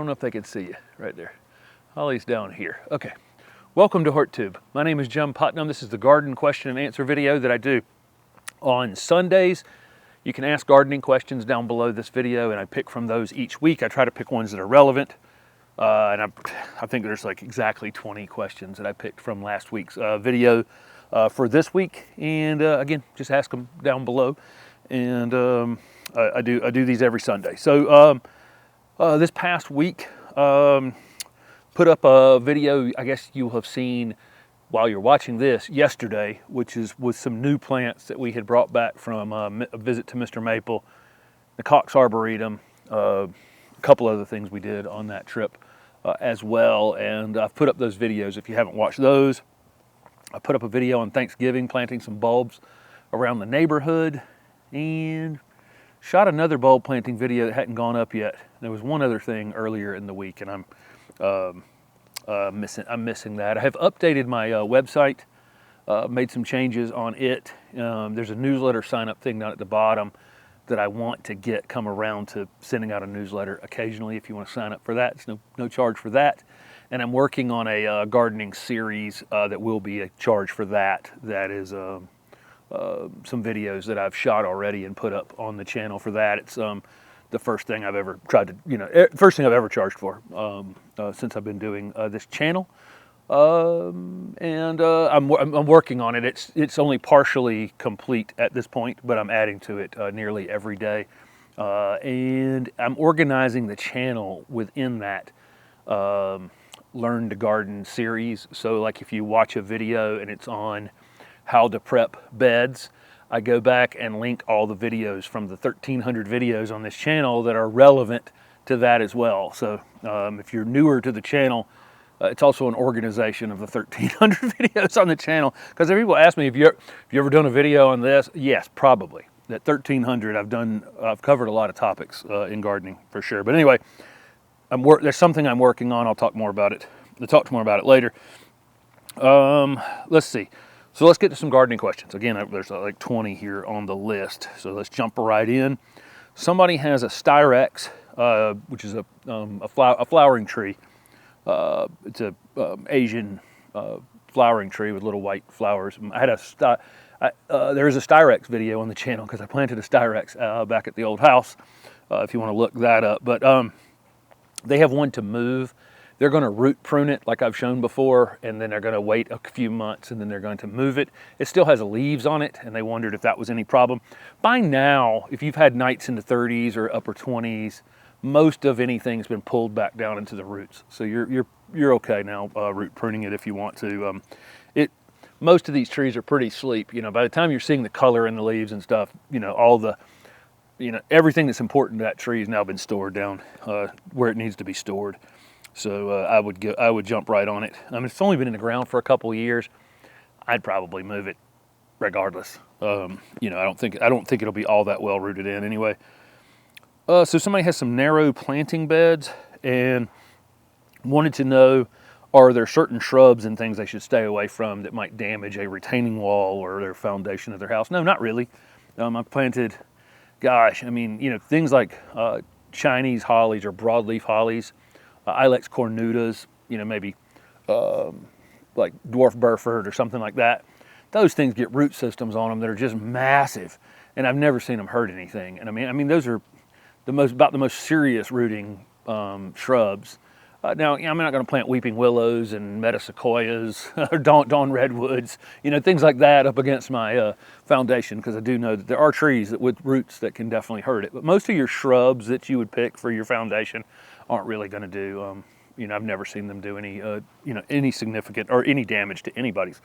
don't know if they can see you right there. Holly's down here. Okay. Welcome to HortTube. My name is Jim Putnam. This is the garden question and answer video that I do on Sundays. You can ask gardening questions down below this video, and I pick from those each week. I try to pick ones that are relevant. And I think there's like exactly 20 questions that I picked from last week's video for this week. And again, just ask them down below. And I do these every Sunday. So this past week, put up a video I guess you'll have seen while you're watching this yesterday, which is with some new plants that we had brought back from a visit to Mr. Maple, the Cox Arboretum, a couple other things we did on that trip as well. And I've put up those videos if you haven't watched those. I put up a video on Thanksgiving planting some bulbs around the neighborhood, and shot another bulb planting video that hadn't gone up yet. There was one other thing earlier in the week, and I'm missing that. I have updated my website, made some changes on it. There's a newsletter sign up thing down at the bottom that I want to come around to sending out a newsletter occasionally. If you want to sign up for that, it's no charge for that. And I'm working on a gardening series that will be a charge for that. That is some videos that I've shot already and put up on the channel for that. It's the first thing I've ever tried to, first thing I've ever charged for since I've been doing this channel. And I'm working on it. It's only partially complete at this point, but I'm adding to it nearly every day. And I'm organizing the channel within that Learn to Garden series. So like if you watch a video and it's on how to prep beds, I go back and link all the videos from the 1,300 videos on this channel that are relevant to that as well. So if you're newer to the channel, it's also an organization of the 1,300 videos on the channel. Because people ask me, have you ever done a video on this? Yes, probably. That 1,300, I've covered a lot of topics in gardening for sure. But anyway, there's something I'm working on. I'll talk more about it. I'll talk more about it later. Let's see. So let's get to some gardening questions. Again, there's like 20 here on the list. So let's jump right in. Somebody has a styrax, which is a flowering tree. It's a Asian flowering tree with little white flowers. I had there's a styrax video on the channel because I planted a styrax back at the old house. If you want to look that up, but they have one to move. They're going to root prune it like I've shown before, and then they're going to wait a few months, and then they're going to move it. It still has leaves on it, and they wondered if that was any problem. By now, if you've had nights in the 30s or upper 20s, most of anything's been pulled back down into the roots. So you're okay now root pruning it if you want to. Most of these trees are pretty sleep. By the time you're seeing the color in the leaves and stuff, all the everything that's important to that tree has now been stored down where it needs to be stored. So I would jump right on it. I mean, it's only been in the ground for a couple of years. I'd probably move it regardless. I don't think it'll be all that well rooted in anyway. So somebody has some narrow planting beds and wanted to know, are there certain shrubs and things they should stay away from that might damage a retaining wall or their foundation of their house? No, not really. I've planted, things like Chinese hollies or broadleaf hollies, Ilex cornutas, maybe like dwarf Burford or something like that. Those things get root systems on them that are just massive, and I've never seen them hurt anything. And I mean those are about the most serious rooting shrubs. Now, I'm not going to plant weeping willows and meadow sequoias or dawn redwoods, things like that up against my foundation, because I do know that there are trees with roots that can definitely hurt it. But most of your shrubs that you would pick for your foundation aren't really going to do. I've never seen them do any significant or any damage to anybody's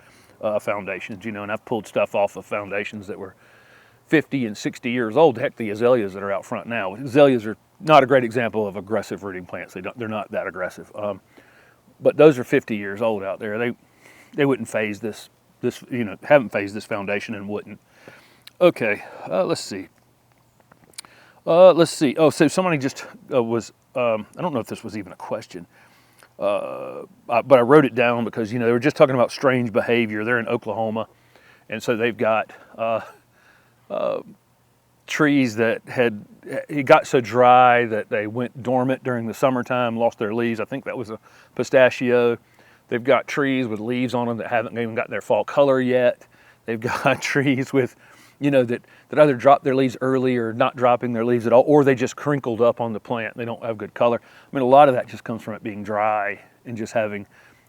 foundations. And I've pulled stuff off of foundations that were 50 and 60 years old. Heck, the azaleas that are out front now. Azaleas are not a great example of aggressive rooting plants. They're not that aggressive. But those are 50 years old out there. They wouldn't phase this haven't phased this foundation and wouldn't. Okay, let's see. Oh, so somebody just was. I don't know if this was even a question, but I wrote it down because they were just talking about strange behavior. They're in Oklahoma, and so they've got trees that it got so dry that they went dormant during the summertime, lost their leaves. I think that was a pistachio. They've got trees with leaves on them that haven't even got their fall color yet. They've got trees with, that either drop their leaves early or not dropping their leaves at all, or they just crinkled up on the plant. They don't have good color. I mean, a lot of that just comes from it being dry and just having,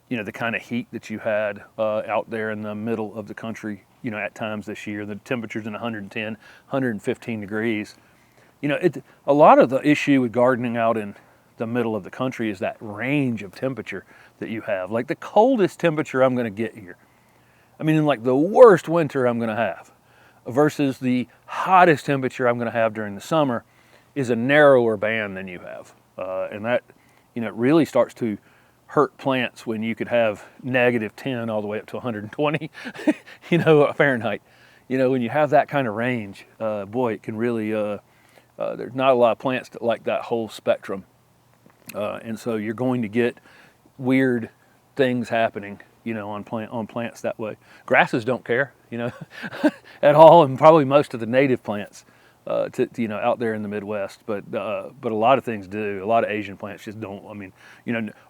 the kind of heat that you had out there in the middle of the country, at times this year. The temperatures in 110, 115 degrees. A lot of the issue with gardening out in the middle of the country is that range of temperature that you have. Like the coldest temperature I'm going to get here, I mean, in like the worst winter I'm going to have, versus the hottest temperature I'm going to have during the summer, is a narrower band than you have. And that, it really starts to hurt plants when you could have -10 all the way up to 120, Fahrenheit. When you have that kind of range, boy, it can really, there's not a lot of plants that like that whole spectrum. And so you're going to get weird things happening, on plants that way. Grasses don't care, at all, and probably most of the native plants, out there in the Midwest. But a lot of things do. A lot of Asian plants just don't. I mean,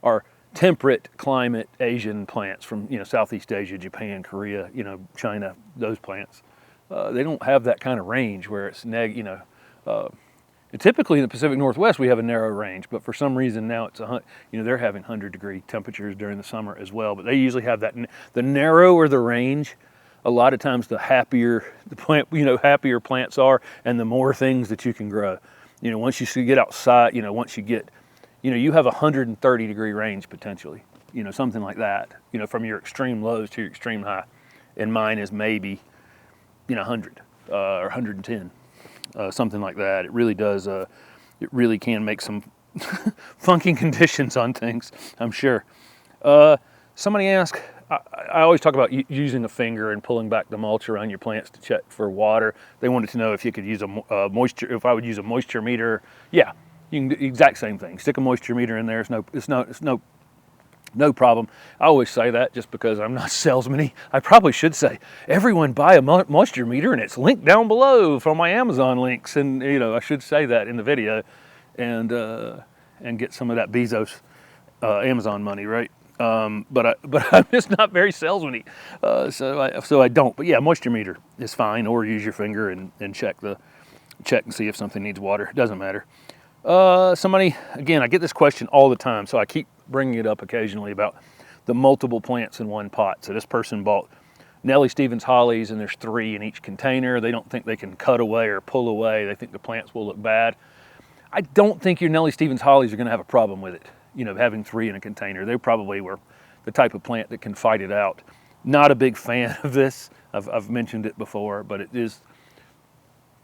our temperate climate Asian plants from Southeast Asia, Japan, Korea, China, those plants, they don't have that kind of range where it's typically in the Pacific Northwest we have a narrow range, but for some reason now it's they're having 100-degree temperatures during the summer as well. But they usually have that. The narrower the range, a lot of times the happier the plant, happier plants are, and the more things that you can grow. Once you get outside, once you get, you have a 130-degree range potentially, something like that, from your extreme lows to your extreme high, and mine is maybe, 100 or 110. Something like that. It really does. It really can make some funky conditions on things, I'm sure. Somebody asked, I always talk about using a finger and pulling back the mulch around your plants to check for water. They wanted to know if you could use if I would use a moisture meter. Yeah, you can do the exact same thing. Stick a moisture meter in there. It's no problem. I always say that just because I'm not salesman-y. I probably should say, everyone buy a moisture meter and it's linked down below from my Amazon links. And, I should say that in the video and get some of that Bezos Amazon money, right? But I'm just not very salesman-y. So I don't. But yeah, moisture meter is fine, or use your finger and check and see if something needs water. It doesn't matter. Somebody, again, I get this question all the time, so I keep bringing it up occasionally about the multiple plants in one pot. So this person bought Nellie Stevens hollies, and there's 3 in each container. They don't think they can cut away or pull away. They think the plants will look bad. I don't think your Nellie Stevens hollies are going to have a problem with it, having 3 in a container. They probably were the type of plant that can fight it out. Not a big fan of this. I've mentioned it before, but it is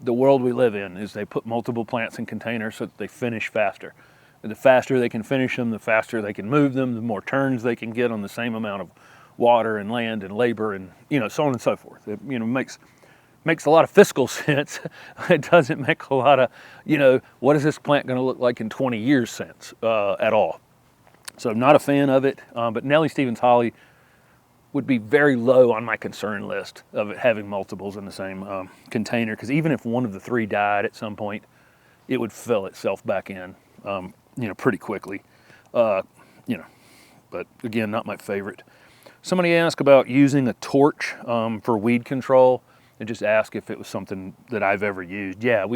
the world we live in. Is they put multiple plants in containers so that they finish faster. And the faster they can finish them, the faster they can move them, the more turns they can get on the same amount of water and land and labor and, so on and so forth. It, makes a lot of fiscal sense. It doesn't make a lot of, what is this plant going to look like in 20 years sense at all. So I'm not a fan of it, but Nellie Stevens holly would be very low on my concern list of it having multiples in the same container, because even if one of the 3 died at some point, it would fill itself back in, pretty quickly, but again, not my favorite. Somebody asked about using a torch for weed control, and just asked if it was something that I've ever used. Yeah,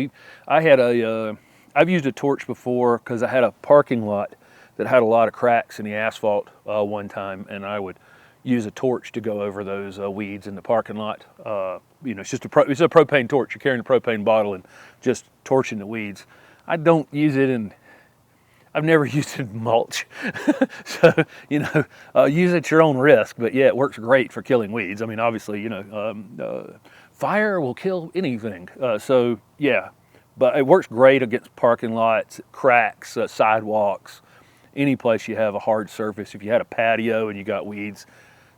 I've used a torch before because I had a parking lot that had a lot of cracks in the asphalt one time, and I would use a torch to go over those weeds in the parking lot. It's just it's a propane torch. You're carrying a propane bottle and just torching the weeds. I don't use it I've never used it in mulch. So, use it at your own risk, but yeah, it works great for killing weeds. I mean, obviously, fire will kill anything. So yeah, but it works great against parking lots, cracks, sidewalks, any place you have a hard surface. If you had a patio and you got weeds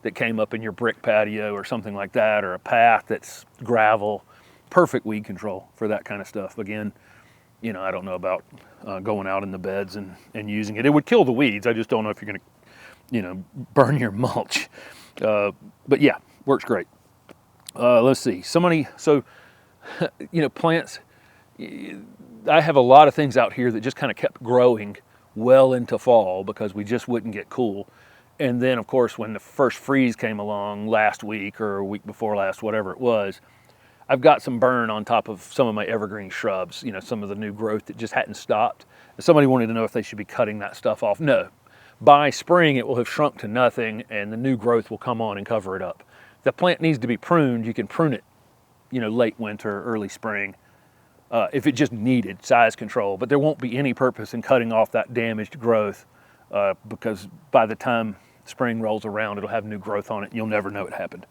that came up in your brick patio or something like that, or a path that's gravel, perfect weed control for that kind of stuff. Again, I don't know about going out in the beds and using it. It would kill the weeds. I just don't know if you're going to, burn your mulch. But yeah, works great. Let's see. Plants, I have a lot of things out here that just kind of kept growing well into fall because we just wouldn't get cool. And then, of course, when the first freeze came along last week or a week before last, whatever it was, I've got some burn on top of some of my evergreen shrubs, some of the new growth that just hadn't stopped. Somebody wanted to know if they should be cutting that stuff off. No. By spring, it will have shrunk to nothing, and the new growth will come on and cover it up. If the plant needs to be pruned, you can prune it, late winter, early spring, if it just needed size control. But there won't be any purpose in cutting off that damaged growth because by the time spring rolls around, it'll have new growth on it, and you'll never know it happened.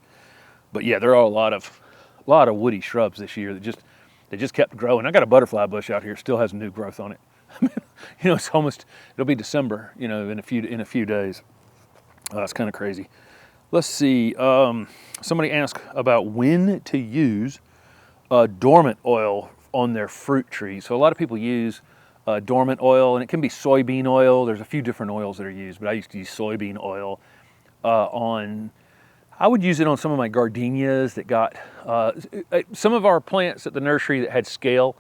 But yeah, there are a lot of woody shrubs this year that just kept growing. I got a butterfly bush out here, still has new growth on it. It'll be December, in a few days. It's kind of crazy. Let's see. Somebody asked about when to use dormant oil on their fruit trees. So a lot of people use dormant oil, and it can be soybean oil. There's a few different oils that are used, but I used to use soybean oil I would use it on some of my gardenias that got, some of our plants at the nursery that had scale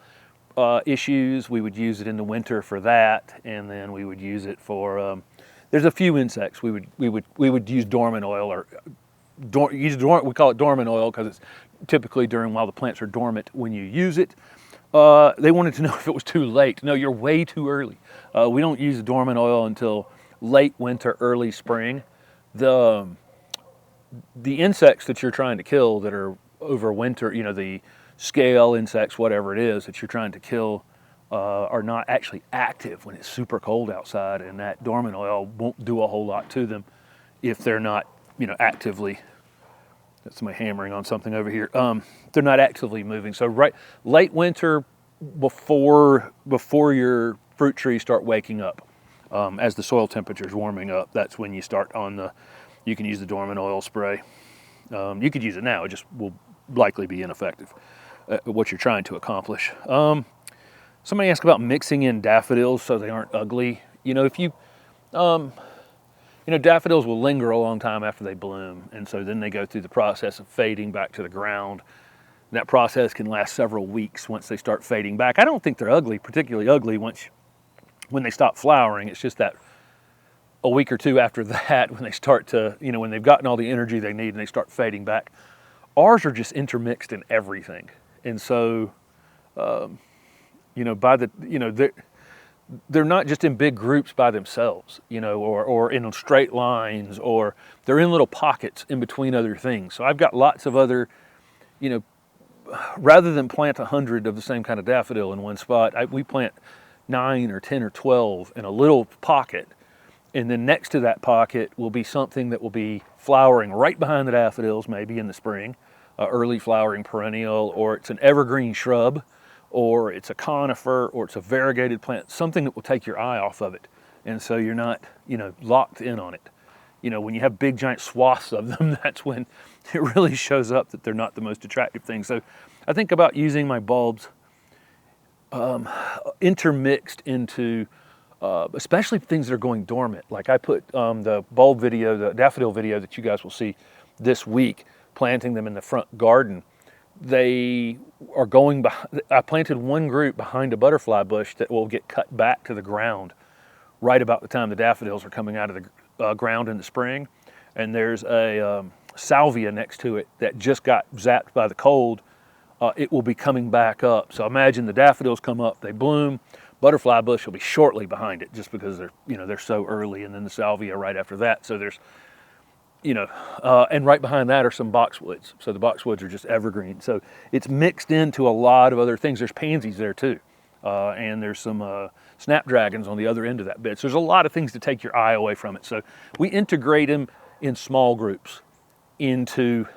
issues. We would use it in the winter for that, and then we would use it for, there's a few insects. We would use dormant oil, or we call it dormant oil because it's typically while the plants are dormant when you use it. They wanted to know if it was too late. No, you're way too early. We don't use dormant oil until late winter, early spring. The insects that you're trying to kill that are over winter, the scale insects, whatever it is that you're trying to kill, are not actually active when it's super cold outside, and that dormant oil won't do a whole lot to them if they're not, actively. That's somebody hammering on something over here. They're not actively moving. So late winter, before your fruit trees start waking up, as the soil temperature is warming up, that's when you start you can use the dormant oil spray. You could use it now, it just will likely be ineffective at what you're trying to accomplish. Somebody asked about mixing in daffodils so they aren't ugly. Daffodils will linger a long time after they bloom, and so then they go through the process of fading back to the ground. That process can last several weeks once they start fading back. I don't think they're particularly ugly when they stop flowering. It's just that a week or two after that, when they start to, when they've gotten all the energy they need and they start fading back. Ours are just intermixed in everything. And so, they're not just in big groups by themselves, or in straight lines, or they're in little pockets in between other things. So I've got lots of other, rather than plant 100 of the same kind of daffodil in one spot, we plant 9 or 10 or 12 in a little pocket. And then next to that pocket will be something that will be flowering right behind the daffodils, maybe in the spring, early flowering perennial, or it's an evergreen shrub, or it's a conifer, or it's a variegated plant, something that will take your eye off of it. And so you're not, locked in on it. When you have big giant swaths of them, that's when it really shows up that they're not the most attractive thing. So I think about using my bulbs intermixed into especially things that are going dormant. Like I put the bulb video, the daffodil video that you guys will see this week, planting them in the front garden. They are going behind, I planted one group behind a butterfly bush that will get cut back to the ground right about the time the daffodils are coming out of the ground in the spring. And there's a salvia next to it that just got zapped by the cold. It will be coming back up. So imagine the daffodils come up, they bloom, butterfly bush will be shortly behind it just because they're so early, and then the salvia right after that. So there's, and right behind that are some boxwoods. So the boxwoods are just evergreen. So it's mixed into a lot of other things. There's pansies there too. And there's some snapdragons on the other end of that bed. So there's a lot of things to take your eye away from it. So we integrate them in small groups into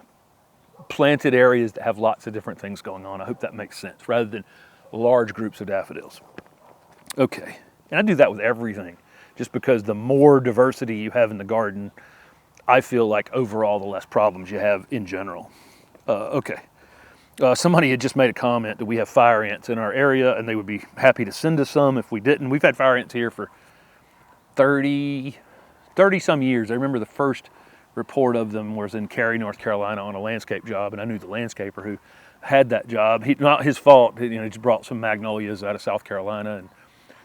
planted areas that have lots of different things going on. I hope that makes sense, rather than large groups of daffodils. Okay, and I do that with everything, just because the more diversity you have in the garden, I feel like overall the less problems you have in general. Okay, somebody had just made a comment that we have fire ants in our area, and they would be happy to send us some if we didn't. We've had fire ants here for 30 some years. I remember the first report of them was in Cary, North Carolina on a landscape job, and I knew the landscaper who had that job. Not his fault. He just brought some magnolias out of South Carolina, and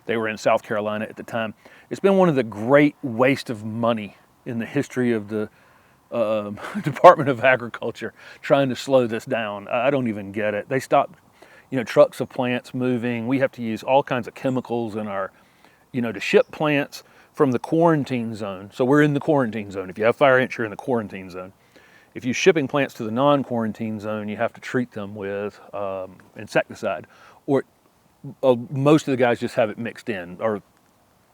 they were in South Carolina at the time. It's been one of the great waste of money in the history of the Department of Agriculture trying to slow this down. I don't even get it. They stopped, trucks of plants moving. We have to use all kinds of chemicals in our, to ship plants from the quarantine zone. So we're in the quarantine zone. If you have fire ants, you're in the quarantine zone. If you're shipping plants to the non-quarantine zone, you have to treat them with insecticide, or most of the guys just have it mixed in, or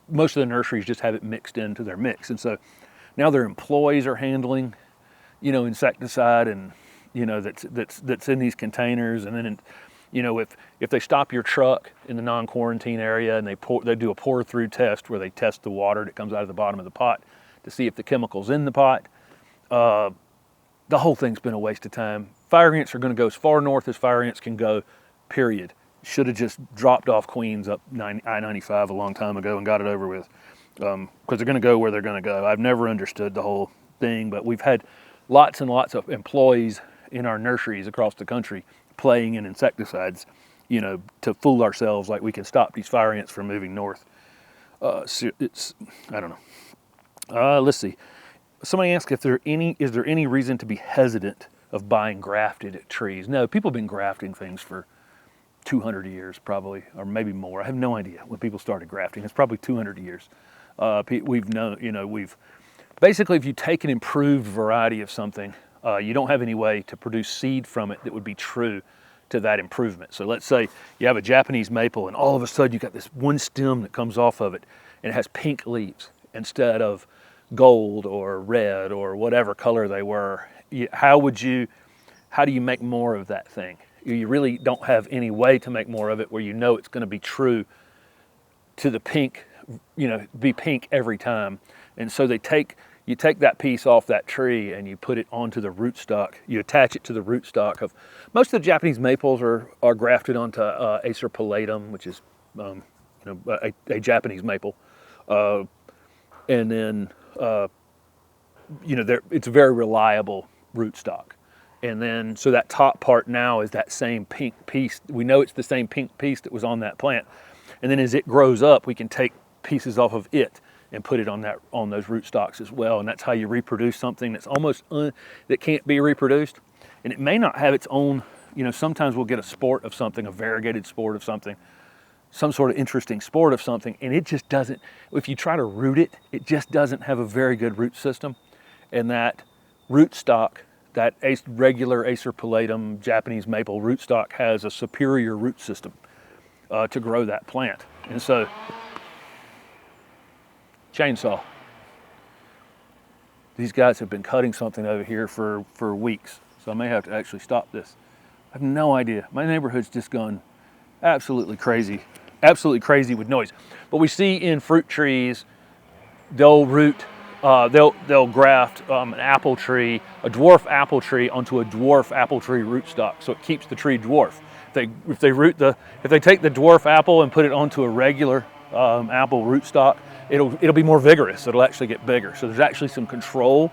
most of the nurseries just have it mixed into their mix. And so now their employees are handling, insecticide, and that's in these containers. And then, if they stop your truck in the non-quarantine area and they do a pour-through test where they test the water that comes out of the bottom of the pot to see if the chemical's in the pot. The whole thing's been a waste of time. Fire ants are going to go as far north as fire ants can go, period. Should have just dropped off Queens up I-95 a long time ago and got it over with, because they're going to go where they're going to go. I've never understood the whole thing, but we've had lots and lots of employees in our nurseries across the country playing in insecticides, to fool ourselves like we can stop these fire ants from moving north. I don't know. Let's see. Somebody asked is there any reason to be hesitant of buying grafted trees? No, people have been grafting things for 200 years probably, or maybe more. I have no idea when people started grafting. It's probably 200 years. Basically, if you take an improved variety of something, you don't have any way to produce seed from it that would be true to that improvement. So let's say you have a Japanese maple and all of a sudden you got this one stem that comes off of it and it has pink leaves instead of gold or red or whatever color they were. How do you make more of that thing? You really don't have any way to make more of it where it's going to be true to the pink, be pink every time. And so you take that piece off that tree and you put it onto the rootstock. You attach it to the rootstock of most of the Japanese maples are grafted onto Acer palatum, which is a Japanese maple, and then it's a very reliable rootstock. And then so that top part now is that same pink piece. We know it's the same pink piece that was on that plant. And then as it grows up, we can take pieces off of it and put it on those rootstocks as well. And that's how you reproduce something that's almost that can't be reproduced. And it may not have its own, sometimes we'll get a sport of something, a variegated sport of something, some sort of interesting sport of something, and it just doesn't, if you try to root it, it just doesn't have a very good root system. And that rootstock, that regular Acer palatum Japanese maple rootstock has a superior root system to grow that plant. And so, chainsaw. These guys have been cutting something over here for weeks, so I may have to actually stop this. I have no idea. My neighborhood's just gone absolutely crazy with noise. But we see in fruit trees, they'll graft an apple tree, a dwarf apple tree, onto a dwarf apple tree rootstock, so it keeps the tree dwarf. If they take the dwarf apple and put it onto a regular apple rootstock, it'll be more vigorous. It'll actually get bigger. So there's actually some control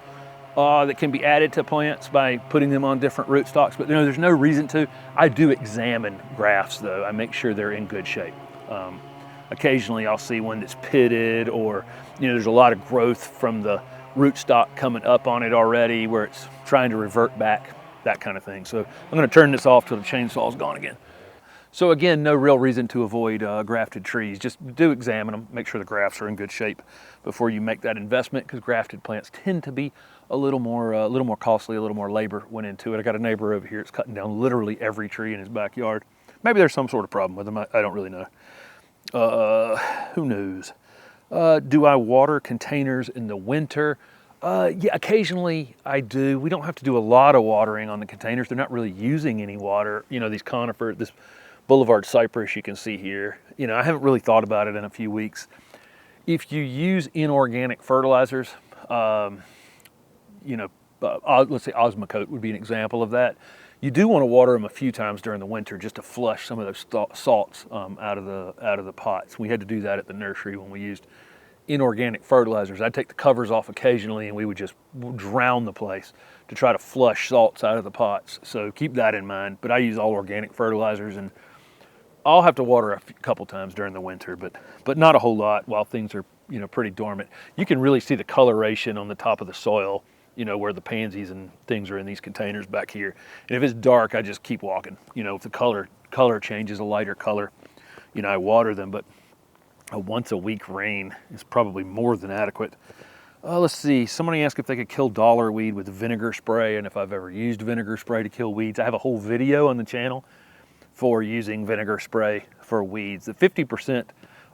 that can be added to plants by putting them on different rootstocks. But there's no reason to. I do examine grafts though. I make sure they're in good shape. Occasionally I'll see one that's pitted, or there's a lot of growth from the rootstock coming up on it already where it's trying to revert back, that kind of thing. So I'm going to turn this off till the chainsaw's gone again. So again, no real reason to avoid grafted trees. Just do examine them, make sure the grafts are in good shape before you make that investment, because grafted plants tend to be a little more costly, a little more labor went into it. I got a neighbor over here that's cutting down literally every tree in his backyard. Maybe there's some sort of problem with them. I don't really know. Who knows? Do I water containers in the winter? Yeah, occasionally I do. We don't have to do a lot of watering on the containers. They're not really using any water. These conifers, this boulevard cypress you can see here. I haven't really thought about it in a few weeks. If you use inorganic fertilizers, let's say Osmocote would be an example of that. You do want to water them a few times during the winter just to flush some of those salts out of the pots. We had to do that at the nursery when we used inorganic fertilizers. I'd take the covers off occasionally and we would just drown the place to try to flush salts out of the pots. So keep that in mind. But I use all organic fertilizers, and I'll have to water a couple times during the winter, but not a whole lot while things are, you know, pretty dormant. You can really see the coloration on the top of the soil, you know, where the pansies and things are in these containers back here. And if it's dark, I just keep walking. You know, if the color changes, a lighter color, you know, I water them. But a once a week rain is probably more than adequate. Let's see, somebody asked if they could kill dollar weed with vinegar spray and if I've ever used vinegar spray to kill weeds. I have a whole video on the channel for using vinegar spray for weeds. The 50%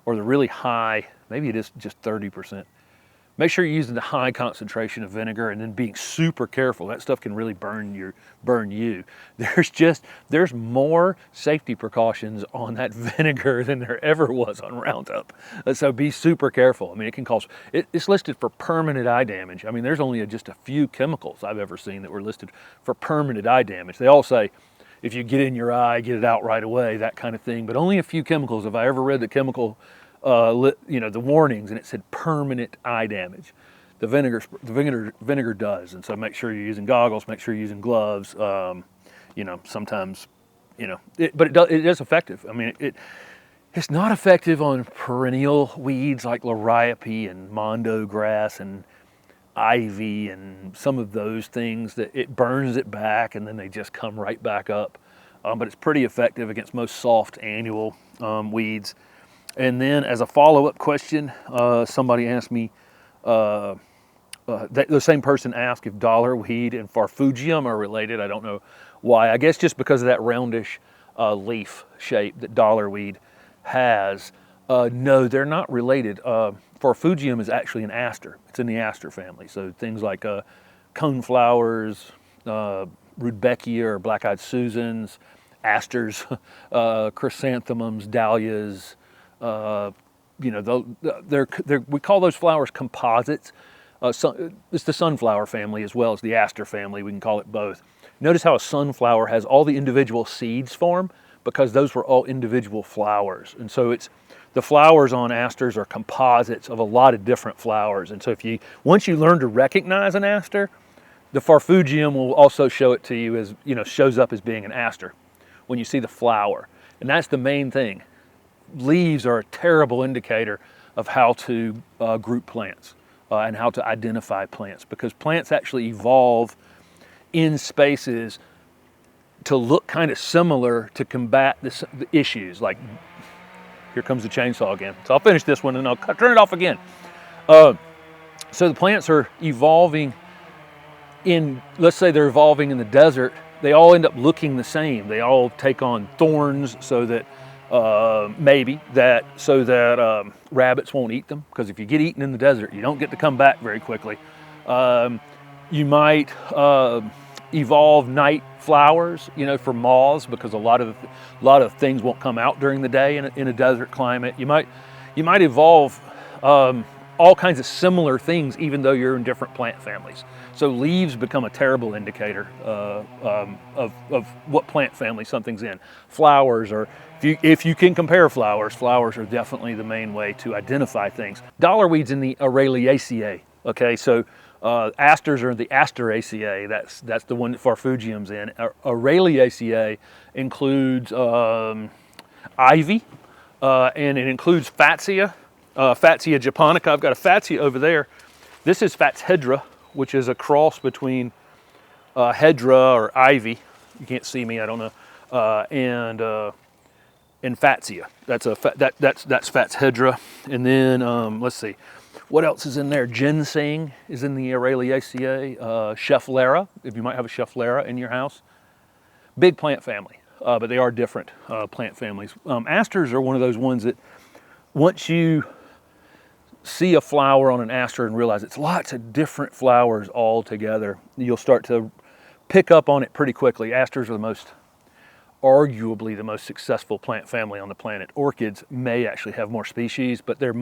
or the really high, maybe it is just 30%. Make sure you're using the high concentration of vinegar and then being super careful. That stuff can really burn you. There's more safety precautions on that vinegar than there ever was on Roundup. So be super careful. I mean, it can cause, it's listed for permanent eye damage. I mean, there's only just a few chemicals I've ever seen that were listed for permanent eye damage. They all say, if you get in your eye, get it out right away, that kind of thing. But only a few chemicals. Have I ever read the chemical you know, the warnings, and it said permanent eye damage. The vinegar does, and so make sure you're using goggles, make sure you're using gloves. You know, sometimes, you know, but it is effective. I mean, it's not effective on perennial weeds like liriope and mondo grass and ivy and some of those things that it burns it back and then they just come right back up. But it's pretty effective against most soft annual weeds. And then as a follow-up question, somebody asked me, the same person asked if dollar weed and farfugium are related. I don't know why. I guess just because of that roundish leaf shape that dollar weed has. No, they're not related. Farfugium is actually an aster. It's in the aster family. So things like coneflowers, rudbeckia or black-eyed Susans, asters, chrysanthemums, dahlias. You know, we call those flowers composites. It's the sunflower family as well as the aster family. We can call it both. Notice how a sunflower has all the individual seeds form because those were all individual flowers. And so the flowers on asters are composites of a lot of different flowers. And so once you learn to recognize an aster, the farfugium will also show it to you as, you know, shows up as being an aster when you see the flower. And that's the main thing. Leaves are a terrible indicator of how to group plants and how to identify plants, because plants actually evolve in spaces to look kind of similar to combat the issues. Like, here comes the chainsaw again. So I'll finish this one and I'll turn it off again. So the plants are evolving let's say they're evolving in the desert. They all end up looking the same. They all take on thorns so that rabbits won't eat them, because if you get eaten in the desert, you don't get to come back very quickly. You might evolve night flowers, you know, for moths, because a lot of things won't come out during the day in a desert climate. You might evolve all kinds of similar things, even though you're in different plant families. So leaves become a terrible indicator of what plant family something's in. Flowers are, if you can compare flowers are definitely the main way to identify things. Dollar weeds in the Araliaceae. Okay, so asters are the Asteraceae. That's the one that farfugium's in. Araliaceae includes ivy, and it includes Fatsia. Fatsia japonica. I've got a Fatsia over there. This is Fatshedra, which is a cross between hedra or ivy. You can't see me, I don't know. And Fatsia. That's Fatshedra. And then let's see, what else is in there? Ginseng is in the Araliaceae. Schefflera, if you might have a Schefflera in your house. Big plant family, but they are different plant families. Asters are one of those ones that once you see a flower on an aster and realize it's lots of different flowers all together, you'll start to pick up on it pretty quickly. Asters are arguably the most successful plant family on the planet. Orchids may actually have more species, but they're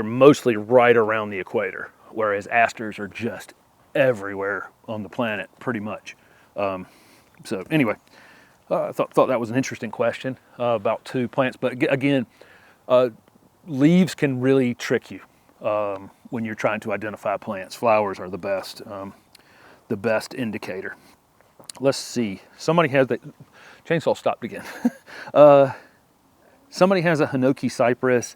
mostly right around the equator, whereas asters are just everywhere on the planet, pretty much. So anyway, I thought that was an interesting question about two plants, but again, leaves can really trick you. when you're trying to identify plants. Flowers are the best indicator. Let's see. Somebody has the chainsaw stopped again. Somebody has a hinoki cypress,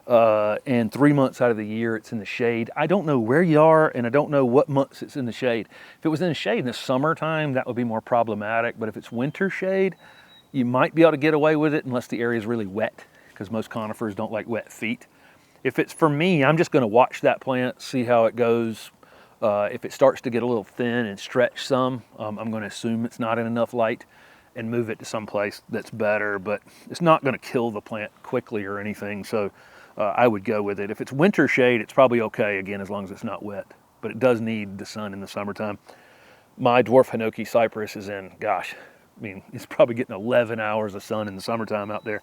and 3 months out of the year it's in the shade. I don't know where you are, and I don't know what months it's in the shade. If it was in the shade in the summertime, that would be more problematic. But if it's winter shade, you might be able to get away with it unless the area is really wet, because most conifers don't like wet feet. If it's for me, I'm just going to watch that plant, see how it goes. If it starts to get a little thin and stretch some, I'm going to assume it's not in enough light and move it to someplace that's better, but it's not going to kill the plant quickly or anything, so I would go with it. If it's winter shade, it's probably okay, again, as long as it's not wet, but it does need the sun in the summertime. My dwarf hinoki cypress is in, gosh, I mean, it's probably getting 11 hours of sun in the summertime out there.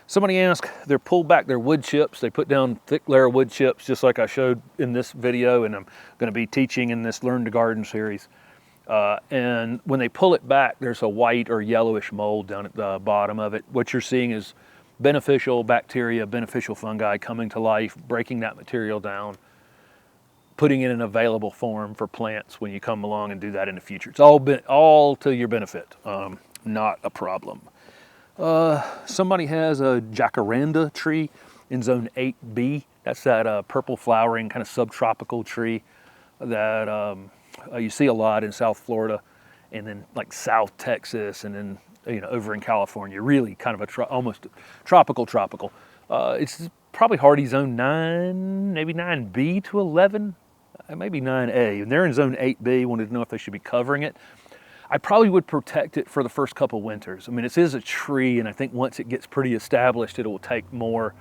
Somebody asked, they're pulled back their wood chips. They put down thick layer of wood chips, just like I showed in this video, and I'm going to be teaching in this Learn to Garden series. And when they pull it back, there's a white or yellowish mold down at the bottom of it. What you're seeing is beneficial bacteria, beneficial fungi coming to life, breaking that material down, putting it in an available form for plants when you come along and do that in the future. It's all to your benefit, not a problem. Somebody has a jacaranda tree in zone 8B. That's that purple flowering kind of subtropical tree that you see a lot in South Florida, and then like South Texas, and then over in California. Really kind of almost tropical. It's probably hardy zone 9, maybe 9B to 11, maybe 9A. And they're in zone 8B. Wanted to know if they should be covering it. I probably would protect it for the first couple winters. I mean, it is a tree, and I think once it gets pretty established, it will take more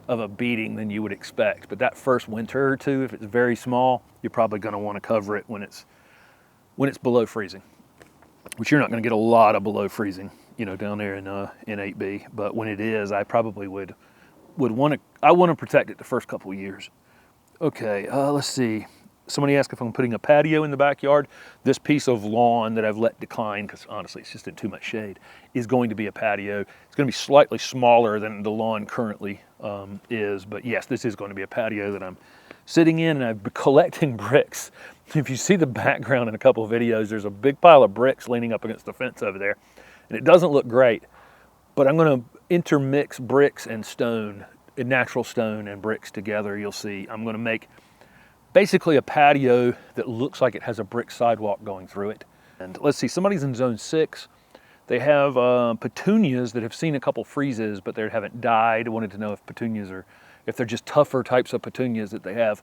of a beating than you would expect. But that first winter or two, if it's very small, you're probably going to want to cover it when it's below freezing, which you're not going to get a lot of below freezing, down there in 8B. But when it is, I probably would want to protect it the first couple of years. Okay, let's see. Somebody asked if I'm putting a patio in the backyard. This piece of lawn that I've let decline, because honestly it's just in too much shade, is going to be a patio. It's going to be slightly smaller than the lawn currently is, but yes, this is going to be a patio that I'm sitting in, and I've been collecting bricks. If you see the background in a couple of videos, there's a big pile of bricks leaning up against the fence over there, and it doesn't look great, but I'm going to intermix bricks and stone, natural stone and bricks together. You'll see I'm going to make basically a patio that looks like it has a brick sidewalk going through it. And let's see, somebody's in zone 6. They have petunias that have seen a couple freezes, but they haven't died. I wanted to know if petunias if they're just tougher types of petunias that they have.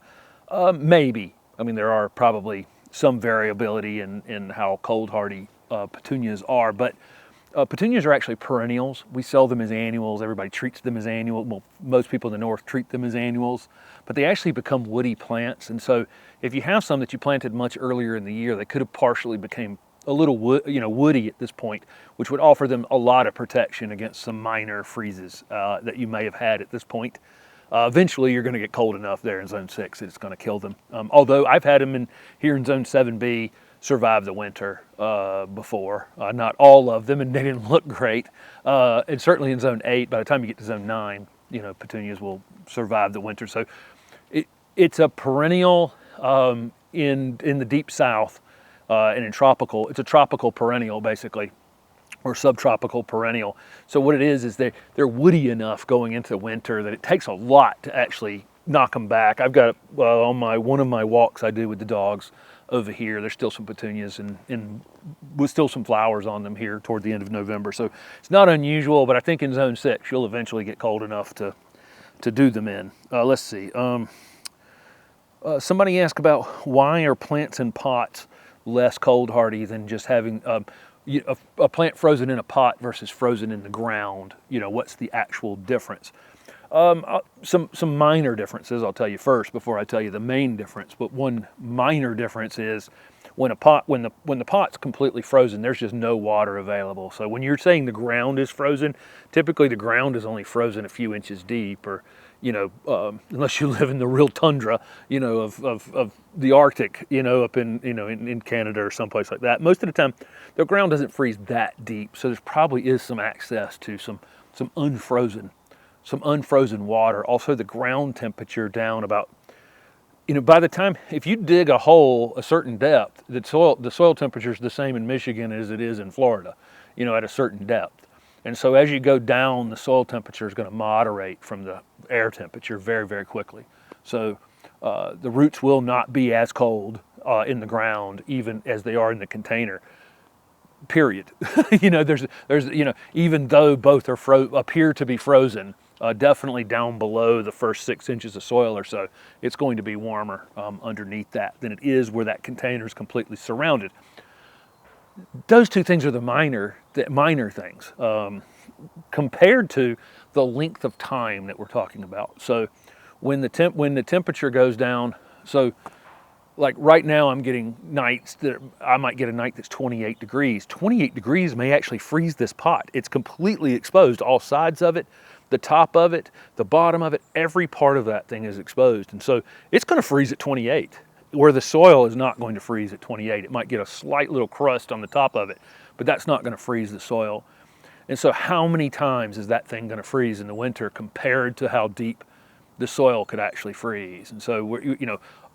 Maybe. I mean, there are probably some variability in how cold hardy petunias are, but petunias are actually perennials. We sell them as annuals. Everybody treats them as annual. Well, most people in the north treat them as annuals, but they actually become woody plants. And so if you have some that you planted much earlier in the year, they could have partially became a little woody at this point, which would offer them a lot of protection against some minor freezes that you may have had at this point. Eventually you're going to get cold enough there in zone 6 that it's going to kill them. Although I've had them here in zone 7B survive the winter before. Not all of them, and they didn't look great. And certainly in zone 8, by the time you get to zone 9, petunias will survive the winter. So it's a perennial in the deep south, and in tropical. It's a tropical perennial, basically, or subtropical perennial. So what it is they're woody enough going into winter that it takes a lot to actually knock them back. I've got on one of my walks I do with the dogs over here, there's still some petunias and with still some flowers on them here toward the end of November. So it's not unusual, but I think in zone 6 you'll eventually get cold enough to do them in. Let's see. Somebody asked about why are plants in pots less cold hardy than just having a plant frozen in a pot versus frozen in the ground. What's the actual difference? Some minor differences I'll tell you first before I tell you the main difference. But one minor difference is when the pot's completely frozen, there's just no water available. So when you're saying the ground is frozen, typically the ground is only frozen a few inches deep, or unless you live in the real tundra, of the Arctic, up in Canada or someplace like that. Most of the time, the ground doesn't freeze that deep, so there probably is some access to some unfrozen some unfrozen water. Also the ground temperature down about, by the time, if you dig a hole a certain depth, the soil temperature is the same in Michigan as it is in Florida, at a certain depth. And so as you go down, the soil temperature is going to moderate from the air temperature very, very quickly. So the roots will not be as cold in the ground, even as they are in the container. Period. There's even though both are appear to be frozen, definitely down below the first 6 inches of soil or so, it's going to be warmer underneath that than it is where that container is completely surrounded. Those two things are the minor things compared to the length of time that we're talking about. So when the temperature goes down, so like right now I'm getting nights that I might get a night that's 28 degrees. 28 degrees may actually freeze this pot. It's completely exposed, all sides of it, the top of it, the bottom of it, every part of that thing is exposed. And so it's going to freeze at 28, where the soil is not going to freeze at 28. It might get a slight little crust on the top of it, but that's not going to freeze the soil. And so how many times is that thing going to freeze in the winter compared to how deep the soil could actually freeze? And so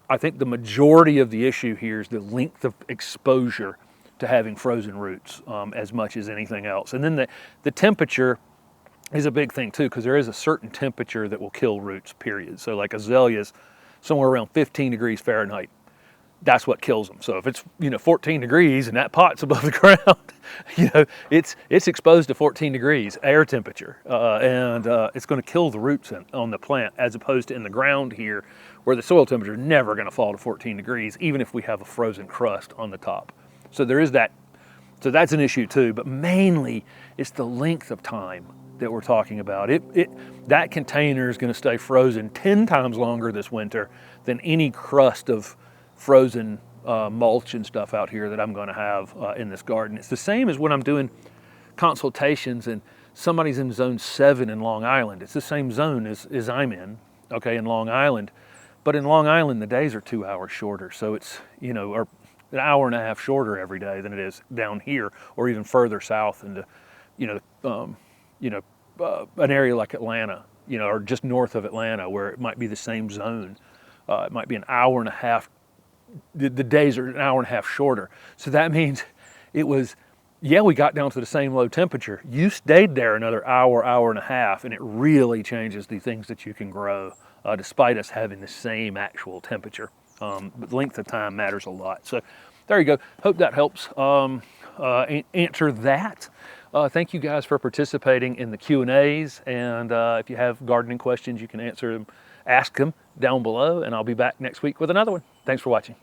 I think the majority of the issue here is the length of exposure to having frozen roots as much as anything else. And then the temperature is a big thing too, because there is a certain temperature that will kill roots, period. So like azaleas, somewhere around 15 degrees Fahrenheit, that's what kills them. So if it's 14 degrees and that pot's above the ground, it's exposed to 14 degrees air temperature, and it's going to kill the roots on the plant, as opposed to in the ground here, where the soil temperature is never going to fall to 14 degrees, even if we have a frozen crust on the top. So there is that. So that's an issue too, but mainly it's the length of time that we're talking about. That container is going to stay frozen 10 times longer this winter than any crust of frozen mulch and stuff out here that I'm going to have in this garden. It's the same as when I'm doing consultations and somebody's in zone 7 in Long Island. It's the same zone as I'm in, okay, in Long Island. But in Long Island, the days are 2 hours shorter. So it's, or an hour and a half shorter every day than it is down here, or even further south into, an area like Atlanta, or just north of Atlanta, where it might be the same zone. It might be an hour and a half. The days are an hour and a half shorter. So that means we got down to the same low temperature. You stayed there another hour and a half, and it really changes the things that you can grow, despite us having the same actual temperature. But length of time matters a lot. So there you go. Hope that helps answer that. Thank you guys for participating in the Q&As, and if you have gardening questions, you can ask them down below, and I'll be back next week with another one. Thanks for watching.